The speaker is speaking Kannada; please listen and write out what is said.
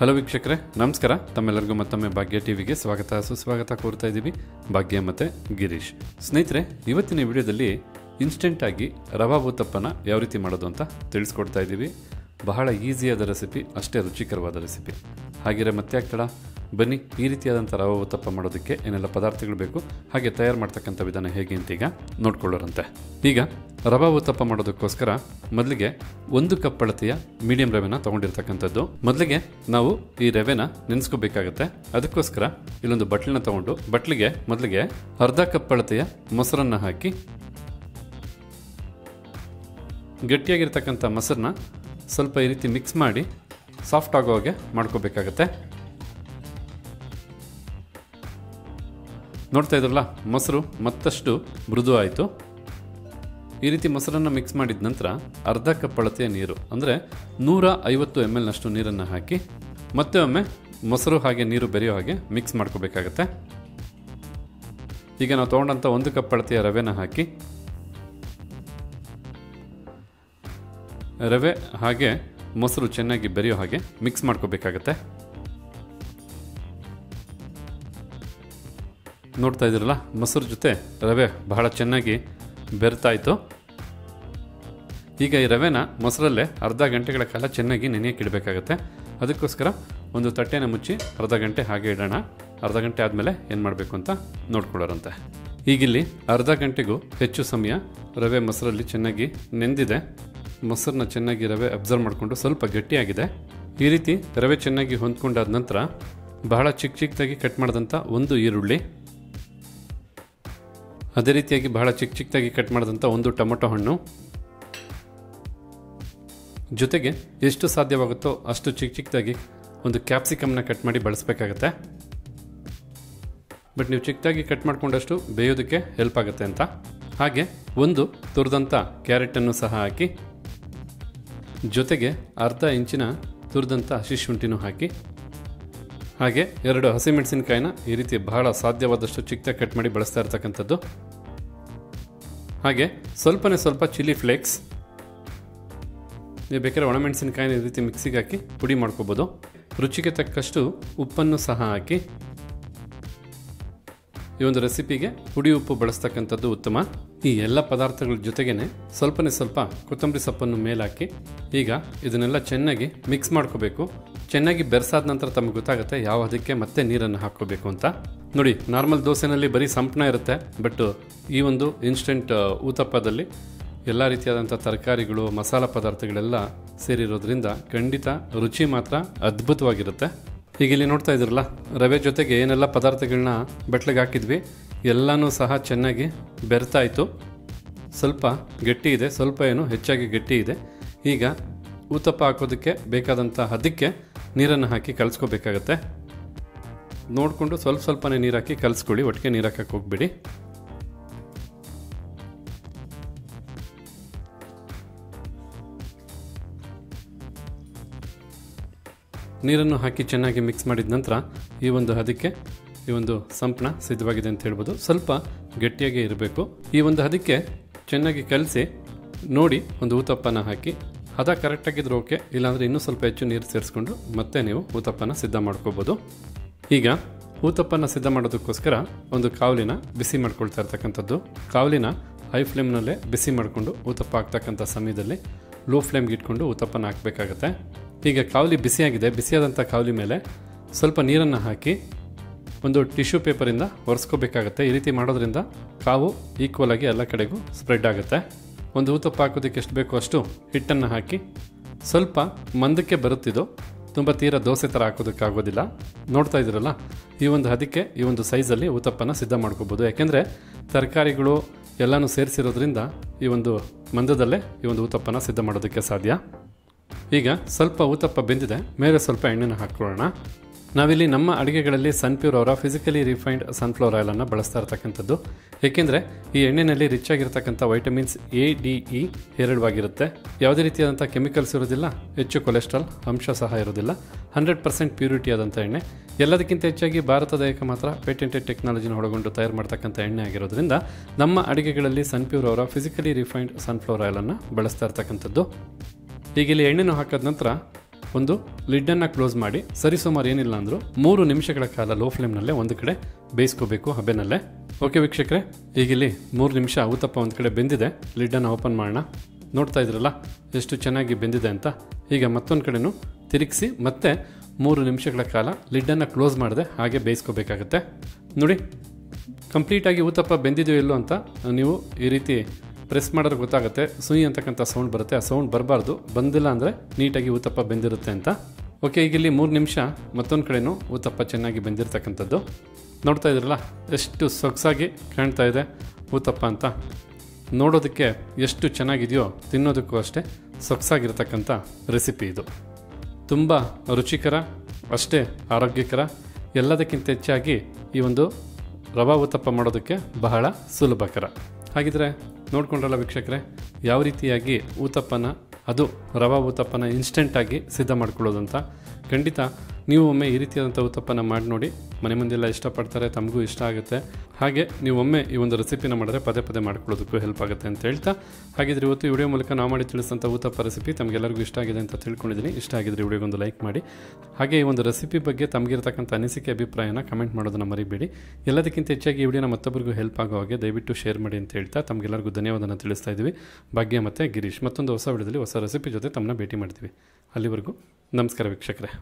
ಹಲೋ ವೀಕ್ಷಕರೇ, ನಮಸ್ಕಾರ. ತಮ್ಮೆಲ್ಲರಿಗೂ ಮತ್ತೊಮ್ಮೆ ಭಾಗ್ಯ ಟಿವಿಗೆ ಸ್ವಾಗತ ಸುಸ್ವಾಗತ ಕೋರ್ತಾ ಇದ್ದೀವಿ. ಭಾಗ್ಯ ಮತ್ತು ಗಿರೀಶ್. ಸ್ನೇಹಿತರೆ, ಇವತ್ತಿನ ವಿಡಿಯೋದಲ್ಲಿ ಇನ್ಸ್ಟೆಂಟ್ ಆಗಿ ರವಾ ಊತಪ್ಪನ ಯಾವ ರೀತಿ ಮಾಡೋದು ಅಂತ ತಿಳಿಸ್ಕೊಡ್ತಾ ಇದ್ದೀವಿ. ಬಹಳ ಈಸಿಯಾದ ರೆಸಿಪಿ, ಅಷ್ಟೇ ರುಚಿಕರವಾದ ರೆಸಿಪಿ. ಹಾಗೆಯೇ ಮತ್ತೆ ಆಗ್ತಡ ಬನ್ನಿ, ಈ ರೀತಿಯಾದಂಥ ರವಾ ಊತಪ್ಪ ಮಾಡೋದಕ್ಕೆ ಏನೆಲ್ಲ ಪದಾರ್ಥಗಳು ಬೇಕು, ಹಾಗೆ ತಯಾರು ಮಾಡ್ತಕ್ಕಂಥ ವಿಧಾನ ಹೇಗೆ ಅಂತ ಈಗ ನೋಡ್ಕೊಳ್ಳೋರಂತೆ. ಈಗ ರವಾ ಊತಪ್ಪ ಮಾಡೋದಕ್ಕೋಸ್ಕರ ಮೊದಲಿಗೆ 1 ಕಪ್ ಅಳತೆಯ ಮೀಡಿಯಂ ರವೆನ ತೊಗೊಂಡಿರ್ತಕ್ಕಂಥದ್ದು. ಮೊದಲಿಗೆ ನಾವು ಈ ರವೆನ ನೆನೆಸ್ಕೋಬೇಕಾಗತ್ತೆ. ಅದಕ್ಕೋಸ್ಕರ ಇಲ್ಲೊಂದು ಬಟ್ಲನ್ನ ತೊಗೊಂಡು ಬಟ್ಲಿಗೆ ಮೊದಲಿಗೆ ಅರ್ಧ ಕಪ್ ಅಳತೆಯ ಮೊಸರನ್ನ ಹಾಕಿ, ಗಟ್ಟಿಯಾಗಿರ್ತಕ್ಕಂಥ ಮೊಸರನ್ನ ಸ್ವಲ್ಪ ಈ ರೀತಿ ಮಿಕ್ಸ್ ಮಾಡಿ ಸಾಫ್ಟ್ ಆಗೋ ಹಾಗೆ ಮಾಡ್ಕೋಬೇಕಾಗತ್ತೆ. ನೋಡ್ತಾ ಇದ್ರಲ್ಲ, ಮೊಸರು ಮತ್ತಷ್ಟು ಮೃದು ಆಯಿತು. ಈ ರೀತಿ ಮೊಸರನ್ನು ಮಿಕ್ಸ್ ಮಾಡಿದ ನಂತರ ಅರ್ಧ ಕಪ್ ಅಳತೆಯ ನೀರು, ಅಂದರೆ 150 ml ನಷ್ಟು ನೀರನ್ನು ಹಾಕಿ ಮತ್ತೆ ಒಮ್ಮೆ ಮೊಸರು ಹಾಗೆ ನೀರು ಬೆರೆಯೋ ಹಾಗೆ ಮಿಕ್ಸ್ ಮಾಡ್ಕೋಬೇಕಾಗತ್ತೆ. ಈಗ ನಾವು ತೊಗೊಂಡಂಥ 1 ಕಪ್ ಅಳತೆಯ ರವೆನ ಹಾಕಿ, ರವೆ ಹಾಗೆ ಮೊಸರು ಚೆನ್ನಾಗಿ ಬೆರೆಯೋ ಹಾಗೆ ಮಿಕ್ಸ್ ಮಾಡ್ಕೋಬೇಕಾಗತ್ತೆ. ನೋಡ್ತಾ ಇದ್ದೀರಲ್ಲ, ಮೊಸರು ಜೊತೆ ರವೆ ಬಹಳ ಚೆನ್ನಾಗಿ ಬೆರ್ತಾಯಿತು. ಈಗ ಈ ರವೆನ ಮೊಸರಲ್ಲೇ ಅರ್ಧ ಗಂಟೆಗಳ ಕಾಲ ಚೆನ್ನಾಗಿ ನೆನೆಯಕ್ಕೆ ಇಡಬೇಕಾಗತ್ತೆ. ಅದಕ್ಕೋಸ್ಕರ ಒಂದು ತಟ್ಟೆನ ಮುಚ್ಚಿ ಅರ್ಧ ಗಂಟೆ ಹಾಗೆ ಇಡೋಣ. ಅರ್ಧ ಗಂಟೆ ಆದಮೇಲೆ ಏನು ಮಾಡಬೇಕು ಅಂತ ನೋಡ್ಕೊಳ್ಳೋರಂತೆ. ಈಗಿಲ್ಲಿ ಅರ್ಧ ಗಂಟೆಗೂ ಹೆಚ್ಚು ಸಮಯ ರವೆ ಮೊಸರಲ್ಲಿ ಚೆನ್ನಾಗಿ ನೆಂದಿದೆ. ಮೊಸರನ್ನ ಚೆನ್ನಾಗಿ ರವೆ ಅಬ್ಸರ್ವ್ ಮಾಡಿಕೊಂಡು ಸ್ವಲ್ಪ ಗಟ್ಟಿಯಾಗಿದೆ. ಈ ರೀತಿ ರವೆ ಚೆನ್ನಾಗಿ ಹೊಂದ್ಕೊಂಡಾದ ನಂತರ ಬಹಳ ಚಿಕ್ಕದಾಗಿ ಕಟ್ ಮಾಡಿದಂಥ 1 ಈರುಳ್ಳಿ, ಅದೇ ರೀತಿಯಾಗಿ ಬಹಳ ಚಿಕ್ಕದಾಗಿ ಕಟ್ ಮಾಡಿದಂಥ 1 ಟೊಮೊಟೊ ಹಣ್ಣು, ಜೊತೆಗೆ ಎಷ್ಟು ಸಾಧ್ಯವಾಗುತ್ತೋ ಅಷ್ಟು ಚಿಕ್ಕದಾಗಿ ಒಂದು ಕ್ಯಾಪ್ಸಿಕಮ್ನ ಕಟ್ ಮಾಡಿ ಬಳಸಬೇಕಾಗತ್ತೆ. ಬಟ್ ನೀವು ಚಿಕ್ಕದಾಗಿ ಕಟ್ ಮಾಡಿಕೊಂಡಷ್ಟು ಬೇಯೋದಕ್ಕೆ ಹೆಲ್ಪ್ ಆಗುತ್ತೆ ಅಂತ. ಹಾಗೆ 1 ತುರಿದಂಥ ಕ್ಯಾರೆಟನ್ನು ಸಹ ಹಾಕಿ, ಜೊತೆಗೆ ಅರ್ಧ ಇಂಚಿನ ತುರಿದಂಥ ಹಸಿ ಶುಂಠಿನೂ ಹಾಕಿ, ಹಾಗೆ 2 ಹಸಿಮೆಣಸಿನಕಾಯಿನ ಈ ರೀತಿ ಬಹಳ ಸಾಧ್ಯವಾದಷ್ಟು ಚಿಕ್ಕದಾಗಿ ಕಟ್ ಮಾಡಿ ಬಳಸ್ತಾ ಇರ್ತಕ್ಕಂಥದ್ದು. ಹಾಗೆ ಸ್ವಲ್ಪ ಚಿಲ್ಲಿ ಫ್ಲೇಕ್ಸ್, ನೀವು ಬೇಕಾದ್ರೆ ಒಣಮೆಣಸಿನಕಾಯಿನ ಈ ರೀತಿ ಮಿಕ್ಸಿಗೆ ಹಾಕಿ ಪುಡಿ ಮಾಡ್ಕೋಬೋದು. ರುಚಿಗೆ ತಕ್ಕಷ್ಟು ಉಪ್ಪನ್ನು ಸಹ ಹಾಕಿ, ಈ ಒಂದು ರೆಸಿಪಿಗೆ ಪುಡಿ ಉಪ್ಪು ಬಳಸ್ತಕ್ಕಂಥದ್ದು ಉತ್ತಮ. ಈ ಎಲ್ಲ ಪದಾರ್ಥಗಳ ಜೊತೆಗೇನೆ ಸ್ವಲ್ಪ ಕೊತ್ತಂಬರಿ ಸೊಪ್ಪನ್ನು ಮೇಲಾಕಿ ಈಗ ಇದನ್ನೆಲ್ಲ ಚೆನ್ನಾಗಿ ಮಿಕ್ಸ್ ಮಾಡ್ಕೋಬೇಕು. ಚೆನ್ನಾಗಿ ಬೆರೆಸಾದ ನಂತರ ತಮಗೆ ಗೊತ್ತಾಗುತ್ತೆ ಯಾವ ಹದಕ್ಕೆ ಮತ್ತೆ ನೀರನ್ನು ಹಾಕ್ಕೋಬೇಕು ಅಂತ. ನೋಡಿ, ನಾರ್ಮಲ್ ದೋಸೆನಲ್ಲಿ ಬರೀ ಸಂಪಣ ಇರುತ್ತೆ, ಬಟ್ ಈ ಒಂದು ಇನ್ಸ್ಟೆಂಟ್ ಊತಪ್ಪದಲ್ಲಿ ಎಲ್ಲ ರೀತಿಯಾದಂಥ ತರಕಾರಿಗಳು, ಮಸಾಲ ಪದಾರ್ಥಗಳೆಲ್ಲ ಸೇರಿರೋದ್ರಿಂದ ಖಂಡಿತ ರುಚಿ ಮಾತ್ರ ಅದ್ಭುತವಾಗಿರುತ್ತೆ. ಈಗ ಇಲ್ಲಿ ನೋಡ್ತಾ ಇದ್ರಲ್ಲ, ರವೆ ಜೊತೆಗೆ ಏನೆಲ್ಲ ಪದಾರ್ಥಗಳನ್ನ ಬಟ್ಲಿಗೆ ಹಾಕಿದ್ವಿ ಎಲ್ಲನೂ ಸಹ ಚೆನ್ನಾಗಿ ಬೆರ್ತಾಯಿತು. ಸ್ವಲ್ಪ ಗಟ್ಟಿ ಇದೆ, ಸ್ವಲ್ಪ ಏನು ಹೆಚ್ಚಾಗಿ ಗಟ್ಟಿ ಇದೆ. ಈಗ ಊತಪ್ಪ ಹಾಕೋದಕ್ಕೆ ಬೇಕಾದಂಥ ಹದಕ್ಕೆ ನೀರನ್ನು ಹಾಕಿ ಕಲಿಸ್ಕೋಬೇಕಾಗತ್ತೆ. ನೋಡಿಕೊಂಡು ಸ್ವಲ್ಪನೇ ನೀರು ಹಾಕಿ ಕಲಿಸ್ಕೊಳ್ಳಿ, ಒಟ್ಟಿಗೆ ನೀರು ಹಾಕಕ್ಕೆ ಹೋಗ್ಬೇಡಿ. ನೀರನ್ನು ಹಾಕಿ ಚೆನ್ನಾಗಿ ಮಿಕ್ಸ್ ಮಾಡಿದ ನಂತರ ಈ ಒಂದು ಹದಕ್ಕೆ ಈ ಒಂದು ಸಂಪಣ ಸಿದ್ಧವಾಗಿದೆ ಅಂತ ಹೇಳ್ಬೋದು. ಸ್ವಲ್ಪ ಗಟ್ಟಿಯಾಗಿ ಇರಬೇಕು. ಈ ಒಂದು ಹದಕ್ಕೆ ಚೆನ್ನಾಗಿ ಕಲಸಿ ನೋಡಿ ಒಂದು ಊತಪ್ಪನ ಹಾಕಿ, ಹದ ಕರೆಕ್ಟಾಗಿದ್ರೆ ಓಕೆ, ಇಲ್ಲಾಂದರೆ ಇನ್ನೂ ಸ್ವಲ್ಪ ಹೆಚ್ಚು ನೀರು ಸೇರಿಸ್ಕೊಂಡು ಮತ್ತೆ ನೀವು ಊತಪ್ಪನ ಸಿದ್ಧ ಮಾಡ್ಕೋಬೋದು. ಈಗ ಊತಪ್ಪನ ಸಿದ್ಧ ಮಾಡೋದಕ್ಕೋಸ್ಕರ ಒಂದು ಕಾವಲಿನ ಬಿಸಿ ಮಾಡ್ಕೊಳ್ತಾ ಇರ್ತಕ್ಕಂಥದ್ದು. ಕಾವಲಿನ ಹೈ ಫ್ಲೇಮ್ನಲ್ಲೇ ಬಿಸಿ ಮಾಡಿಕೊಂಡು ಊತಪ್ಪ ಹಾಕ್ತಕ್ಕಂಥ ಸಮಯದಲ್ಲಿ ಲೋ ಫ್ಲೇಮ್ಗೆ ಇಟ್ಕೊಂಡು ಊತಪ್ಪನ ಹಾಕಬೇಕಾಗತ್ತೆ. ಈಗ ಕಾವಲಿ ಬಿಸಿಯಾಗಿದೆ. ಬಿಸಿಯಾದಂಥ ಕಾವಲಿ ಮೇಲೆ ಸ್ವಲ್ಪ ನೀರನ್ನು ಹಾಕಿ ಒಂದು ಟಿಶ್ಯೂ ಪೇಪರಿಂದ ಒರೆಸ್ಕೋಬೇಕಾಗತ್ತೆ. ಈ ರೀತಿ ಮಾಡೋದ್ರಿಂದ ಕಾವು ಈಕ್ವಲ್ ಆಗಿ ಎಲ್ಲ ಕಡೆಗೂ ಸ್ಪ್ರೆಡ್ ಆಗುತ್ತೆ. ಒಂದು ಊತಪ್ಪ ಹಾಕೋದಕ್ಕೆ ಎಷ್ಟು ಬೇಕೋ ಅಷ್ಟು ಹಿಟ್ಟನ್ನು ಹಾಕಿ, ಸ್ವಲ್ಪ ಮಂದಕ್ಕೆ ಬರುತ್ತಿದ್ದು, ತುಂಬ ತೀರಾ ದೋಸೆ ಥರ ಹಾಕೋದಕ್ಕಾಗೋದಿಲ್ಲ. ನೋಡ್ತಾ ಇದ್ದೀರಲ್ಲ, ಈ ಒಂದು ಹದಕ್ಕೆ ಈ ಒಂದು ಸೈಜಲ್ಲಿ ಊತಪ್ಪನ ಸಿದ್ಧ ಮಾಡ್ಕೋಬೋದು. ಯಾಕೆಂದರೆ ತರಕಾರಿಗಳು ಎಲ್ಲನೂ ಸೇರಿಸಿರೋದ್ರಿಂದ ಈ ಒಂದು ಮಂದದಲ್ಲೇ ಈ ಒಂದು ಊತಪ್ಪನ ಸಿದ್ಧ ಮಾಡೋದಕ್ಕೆ ಸಾಧ್ಯ. ಈಗ ಸ್ವಲ್ಪ ಊತಪ್ಪ ಬೆಂದಿದೆ, ಮೇಲೆ ಸ್ವಲ್ಪ ಎಣ್ಣೆನ ಹಾಕ್ಕೊಳ್ಳೋಣ. ನಾವಿಲ್ಲಿ ನಮ್ಮ ಅಡುಗೆಗಳಲ್ಲಿ ಸನ್ಪ್ಯೂರ್ ಅವರ ಫಿಸಿಕಲಿ ರಿಫೈನ್ಡ್ ಸನ್ಫ್ಲವರ್ ಆಯಿಲನ್ನು ಬಳಸ್ತಾ ಇರ್ತಕ್ಕಂಥದ್ದು. ಏಕೆಂದರೆ ಈ ಎಣ್ಣೆಯಲ್ಲಿ ರಿಚ್ ಆಗಿರ್ತಕ್ಕಂಥ ವೈಟಮಿನ್ಸ್ ADE ಹೇರಳವಾಗಿರುತ್ತೆ. ಯಾವುದೇ ರೀತಿಯಾದಂಥ ಕೆಮಿಕಲ್ಸ್ ಇರೋದಿಲ್ಲ, ಹೆಚ್ಚು ಕೊಲೆಸ್ಟ್ರಾಲ್ ಅಂಶ ಸಹ ಇರೋದಿಲ್ಲ. 100% ಪ್ಯೂರಿಟಿ ಆದಂಥ ಎಣ್ಣೆ. ಎಲ್ಲದಕ್ಕಿಂತ ಹೆಚ್ಚಾಗಿ ಭಾರತದ ಏಕಮಾತ್ರ ಪೇಟೆಂಟೆಡ್ ಟೆಕ್ನಾಲಜಿನ ಒಳಗೊಂಡು ತಯಾರು ಮಾಡ್ತಕ್ಕಂಥ ಎಣ್ಣೆ ಆಗಿರೋದ್ರಿಂದ ನಮ್ಮ ಅಡುಗೆಗಳಲ್ಲಿ ಸನ್ಪ್ಯೂರ್ ಅವರ ಫಿಸಿಕಲಿ ರಿಫೈನ್ಡ್ ಸನ್ಫ್ಲವರ್ ಆಯಿಲನ್ನು ಬಳಸ್ತಾ ಇರ್ತಕ್ಕಂಥದ್ದು. ಈಗ ಇಲ್ಲಿ ಎಣ್ಣೆನೂ ಹಾಕಿದ ನಂತರ ಒಂದು ಲಿಡ್ಡನ್ನು ಕ್ಲೋಸ್ ಮಾಡಿ ಸರಿಸುಮಾರು ಏನಿಲ್ಲ ಅಂದರೂ 3 ನಿಮಿಷಗಳ ಕಾಲ ಲೋ ಫ್ಲೇಮ್ನಲ್ಲೇ ಒಂದು ಕಡೆ ಬೇಯಿಸ್ಕೋಬೇಕು ಹಬೆನಲ್ಲೇ. ಓಕೆ ವೀಕ್ಷಕರೇ, ಈಗ ಇಲ್ಲಿ 3 ನಿಮಿಷ ಊತಪ್ಪ ಒಂದು ಕಡೆ ಬೆಂದಿದೆ. ಲಿಡ್ಡನ್ನು ಓಪನ್ ಮಾಡೋಣ. ನೋಡ್ತಾ ಇದ್ರಲ್ಲ ಎಷ್ಟು ಚೆನ್ನಾಗಿ ಬೆಂದಿದೆ ಅಂತ. ಈಗ ಮತ್ತೊಂದು ಕಡೆನೂ ತಿರುಗಿಸಿ ಮತ್ತೆ 3 ನಿಮಿಷಗಳ ಕಾಲ ಲಿಡ್ಡನ್ನು ಕ್ಲೋಸ್ ಮಾಡದೆ ಹಾಗೆ ಬೇಯಿಸ್ಕೋಬೇಕಾಗತ್ತೆ. ನೋಡಿ, ಕಂಪ್ಲೀಟಾಗಿ ಊತಪ್ಪ ಬೆಂದಿದೆಯೋ ಇಲ್ಲೋ ಅಂತ ನೀವು ಈ ರೀತಿ ಪ್ರೆಸ್ ಮಾಡಿದ್ರೆ ಗೊತ್ತಾಗುತ್ತೆ. ಸುಯಿ ಅಂತಕ್ಕಂಥ ಸೌಂಡ್ ಬರುತ್ತೆ. ಆ ಸೌಂಡ್ ಬರಬಾರ್ದು. ಬಂದಿಲ್ಲ ಅಂದರೆ ನೀಟಾಗಿ ಊತಪ್ಪ ಬೆಂದಿರುತ್ತೆ ಅಂತ. ಓಕೆ, ಈಗ ಇಲ್ಲಿ 3 ನಿಮಿಷ ಮತ್ತೊಂದು ಕಡೆನೂ ಊತಪ್ಪ ಚೆನ್ನಾಗಿ ಬೆಂದಿರ್ತಕ್ಕಂಥದ್ದು. ನೋಡ್ತಾ ಇದ್ರಲ್ಲ ಎಷ್ಟು ಸೊಗಸಾಗಿ ಕಾಣ್ತಾ ಇದೆ ಊತಪ್ಪ ಅಂತ. ನೋಡೋದಕ್ಕೆ ಎಷ್ಟು ಚೆನ್ನಾಗಿದೆಯೋ ತಿನ್ನೋದಕ್ಕೂ ಅಷ್ಟೇ ಸೊಗಸಾಗಿರ್ತಕ್ಕಂಥ ರೆಸಿಪಿ ಇದು. ತುಂಬ ರುಚಿಕರ, ಅಷ್ಟೇ ಆರೋಗ್ಯಕರ. ಎಲ್ಲದಕ್ಕಿಂತ ಹೆಚ್ಚಾಗಿ ಈ ಒಂದು ರವಾ ಊತಪ್ಪ ಮಾಡೋದಕ್ಕೆ ಬಹಳ ಸುಲಭಕರ. ಹಾಗಿದ್ರೆ ನೋಡ್ಕೊಂಡ್ರಲ್ಲ ವೀಕ್ಷಕರೇ, ಯಾವ ರೀತಿಯಾಗಿ ಊತಪ್ಪನ, ಅದು ರವಾ ಊತಪ್ಪನ ಇನ್ಸ್ಟೆಂಟಾಗಿ ಸಿದ್ಧ ಮಾಡ್ಕೊಳ್ಳೋದಂತ. ಖಂಡಿತ ನೀವು ಒಮ್ಮೆ ಈ ರೀತಿಯಾದಂಥ ಊತಪ್ಪನ ಮಾಡಿ ನೋಡಿ. ಮನೆ ಮಂದಿಯೆಲ್ಲ ಇಷ್ಟಪಡ್ತಾರೆ, ತಮಗೂ ಇಷ್ಟ ಆಗುತ್ತೆ. ಹಾಗೆ ನೀವು ಒಮ್ಮೆ ಈ ಒಂದು ರೆಸಿಪಿನ ಮಾಡಿದ್ರೆ ಪದೇ ಪದೇ ಮಾಡ್ಕೊಳ್ಳೋದಕ್ಕೂ ಹೆಲ್ಪ್ ಆಗುತ್ತೆ ಅಂತ ಹೇಳ್ತಾ, ಹಾಗಿದ್ರೆ ಇವತ್ತು ಈ ವಿಡಿಯೋ ಮೂಲಕ ನಾವು ಮಾಡಿ ತಿಳಿಸಿದಂಥ ಊತಪ್ಪ ರೆಸಿಪಿ ತಮಗೆಲ್ಲರಿಗೂ ಇಷ್ಟ ಆಗಿದೆ ಅಂತ ತಿಳ್ಕೊಂಡಿದ್ದೀನಿ. ಇಷ್ಟ ಆಗಿದ್ರೆ ವಿಡಿಯೋಗೊಂದು ಲೈಕ್ ಮಾಡಿ. ಹಾಗೆ ಈ ಒಂದು ರೆಸಿಪಿ ಬಗ್ಗೆ ತಮಗಿರ್ತಕ್ಕಂಥ ಅನಿಸಿಕೆ, ಅಭಿಪ್ರಾಯನ ಕಮೆಂಟ್ ಮಾಡೋದನ್ನು ಮರಿಬೇಡಿ. ಎಲ್ಲದಕ್ಕಿಂತ ಹೆಚ್ಚಾಗಿ ಈ ವಿಡಿಯೋನ ಮತ್ತೊಬ್ಬರಿಗೂ ಹೆಲ್ಪ್ ಆಗೋ ಹಾಗೆ ದಯವಿಟ್ಟು ಶೇರ್ ಮಾಡಿ ಅಂತ ಹೇಳ್ತಾ ತಮಗೆಲ್ಲರಿಗೂ ಧನ್ಯವಾದನ ತಿಳಿಸ್ತಾ ಇದ್ದೀವಿ. ಭಾಗ್ಯ ಮತ್ತು ಗಿರೀಶ್ ಮತ್ತೊಂದು ಹೊಸ ವಿಡಿಯೋದಲ್ಲಿ ಹೊಸ ರೆಸಿಪಿ ಜೊತೆ ತಮ್ಮನ್ನ ಭೇಟಿ ಮಾಡ್ತೀವಿ. ಅಲ್ಲಿವರೆಗೂ ನಮಸ್ಕಾರ ವೀಕ್ಷಕರೇ.